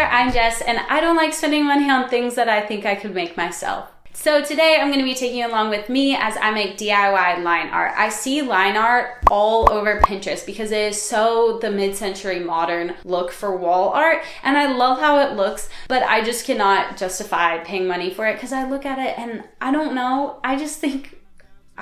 there, I'm Jess, and I don't like spending money on things that I think I could make myself. So today I'm going to be taking you along with me as I make DIY line art. I see line art all over Pinterest because it is so the mid-century modern look for wall art, and I love how it looks, but I just cannot justify paying money for it because I look at it and I don't know, I just think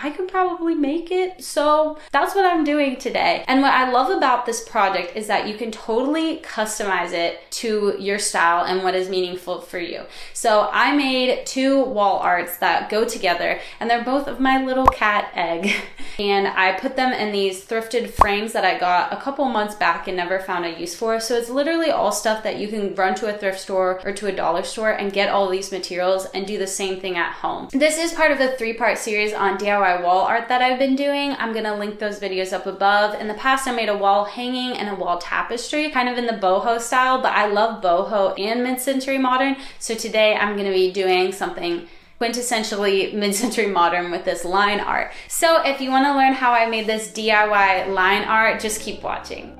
I could probably make it. So that's what I'm doing today. And what I love about this project is that you can totally customize it to your style and what is meaningful for you. So I made 2 wall arts that go together, and they're both of my little cat Egg. And I put them in these thrifted frames that I got a couple months back and never found a use for. So it's literally all stuff that you can run to a thrift store or to a dollar store and get all these materials and do the same thing at home. This is part of a 3-part series on DIY wall art that I've been doing. I'm gonna link those videos up above. In the past, I made a wall hanging and a wall tapestry, kind of in the boho style, but I love boho and mid-century modern. So today I'm gonna be doing something quintessentially mid-century modern with this line art. So if you wanna learn how I made this DIY line art, just keep watching.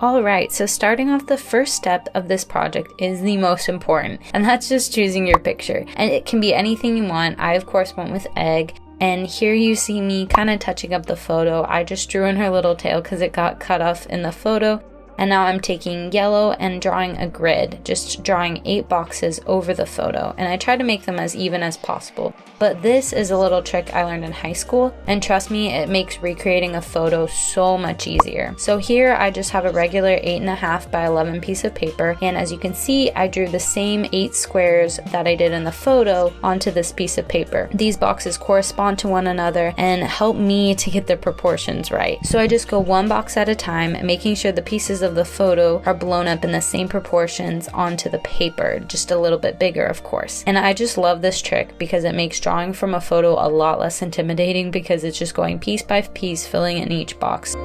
Alright, so starting off, the first step of this project is the most important, and that's just choosing your picture. And it can be anything you want. I of course went with Egg. And here you see me kind of touching up the photo. I just drew in her little tail because it got cut off in the photo. And now I'm taking yellow and drawing a grid, just drawing 8 boxes over the photo. And I try to make them as even as possible. But this is a little trick I learned in high school, and trust me, it makes recreating a photo so much easier. So here I just have a regular 8.5 by 11 piece of paper, and as you can see, I drew the same 8 squares that I did in the photo onto this piece of paper. These boxes correspond to one another and help me to get the proportions right. So I just go 1 box at a time, making sure the pieces of the photo are blown up in the same proportions onto the paper, just a little bit bigger of course. And I just love this trick because it makes drawing from a photo a lot less intimidating because it's just going piece by piece, filling in each box.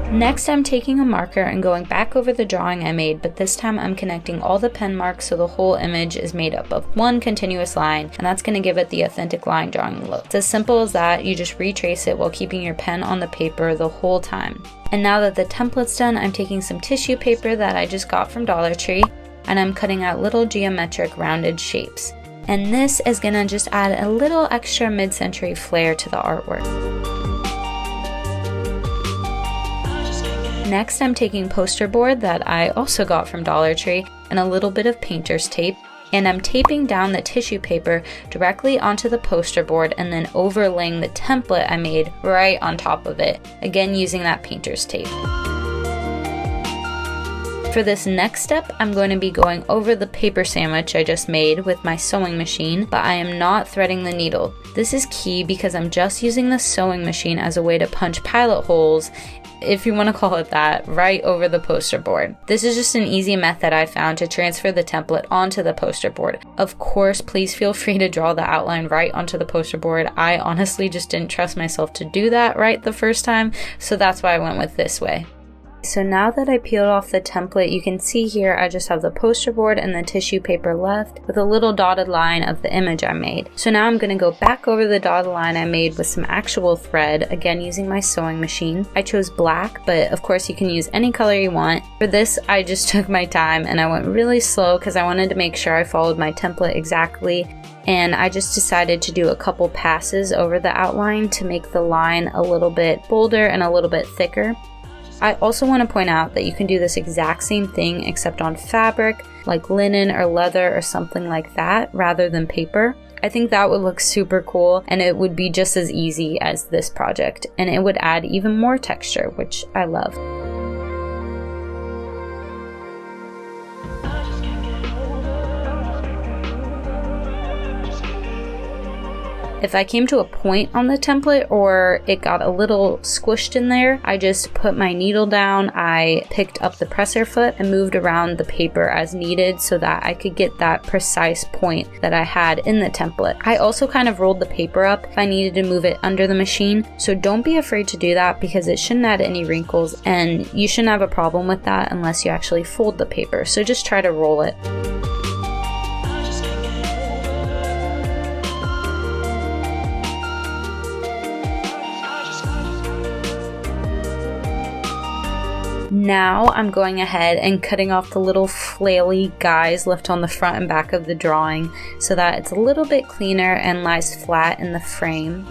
Next, I'm taking a marker and going back over the drawing I made, but this time I'm connecting all the pen marks so the whole image is made up of one continuous line, and that's going to give it the authentic line drawing look. It's as simple as that. You just retrace it while keeping your pen on the paper the whole time. And now that the template's done, I'm taking some tissue paper that I just got from Dollar Tree, and I'm cutting out little geometric rounded shapes. And this is going to just add a little extra mid-century flair to the artwork. Next, I'm taking poster board that I also got from Dollar Tree and a little bit of painter's tape, and I'm taping down the tissue paper directly onto the poster board and then overlaying the template I made right on top of it, again using that painter's tape. For this next step, I'm going to be going over the paper sandwich I just made with my sewing machine, but I am not threading the needle. This is key because I'm just using the sewing machine as a way to punch pilot holes, if you want to call it that, right over the poster board. This is just an easy method I found to transfer the template onto the poster board. Of course, please feel free to draw the outline right onto the poster board. I honestly just didn't trust myself to do that right the first time, so that's why I went with this way. So now that I peeled off the template, you can see here I just have the poster board and the tissue paper left with a little dotted line of the image I made. So now I'm going to go back over the dotted line I made with some actual thread, again using my sewing machine. I chose black, but of course you can use any color you want. For this, I just took my time and I went really slow because I wanted to make sure I followed my template exactly. And I just decided to do a couple passes over the outline to make the line a little bit bolder and a little bit thicker. I also want to point out that you can do this exact same thing except on fabric, like linen or leather or something like that, rather than paper. I think that would look super cool, and it would be just as easy as this project, and it would add even more texture, which I love. If I came to a point on the template or it got a little squished in there, I just put my needle down, I picked up the presser foot and moved around the paper as needed so that I could get that precise point that I had in the template. I also kind of rolled the paper up if I needed to move it under the machine, so don't be afraid to do that because it shouldn't add any wrinkles and you shouldn't have a problem with that unless you actually fold the paper, so just try to roll it. Now I'm going ahead and cutting off the little flaily guys left on the front and back of the drawing so that it's a little bit cleaner and lies flat in the frame.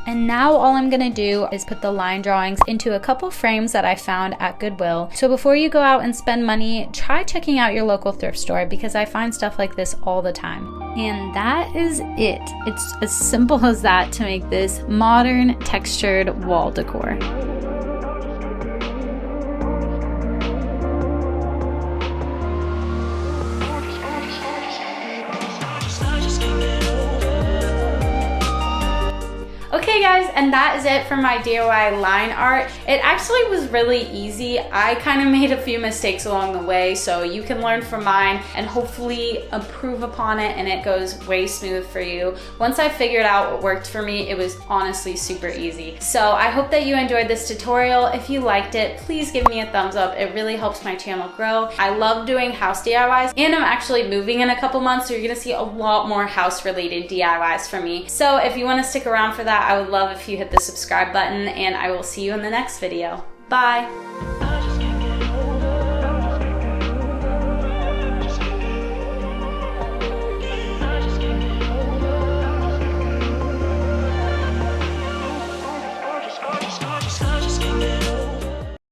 And now all I'm gonna do is put the line drawings into a couple frames that I found at Goodwill. So before you go out and spend money, try checking out your local thrift store because I find stuff like this all the time. And that is it. It's as simple as that to make this modern textured wall decor. Okay guys, and that is it for my DIY line art. It actually was really easy. I kind of made a few mistakes along the way, so you can learn from mine and hopefully improve upon it and it goes way smooth for you. Once I figured out what worked for me, it was honestly super easy. So I hope that you enjoyed this tutorial. If you liked it, please give me a thumbs up. It really helps my channel grow. I love doing house DIYs and I'm actually moving in a couple months, so you're gonna see a lot more house related DIYs from me. So if you wanna stick around for that, I would love if you hit the subscribe button and I will see you in the next video. Bye!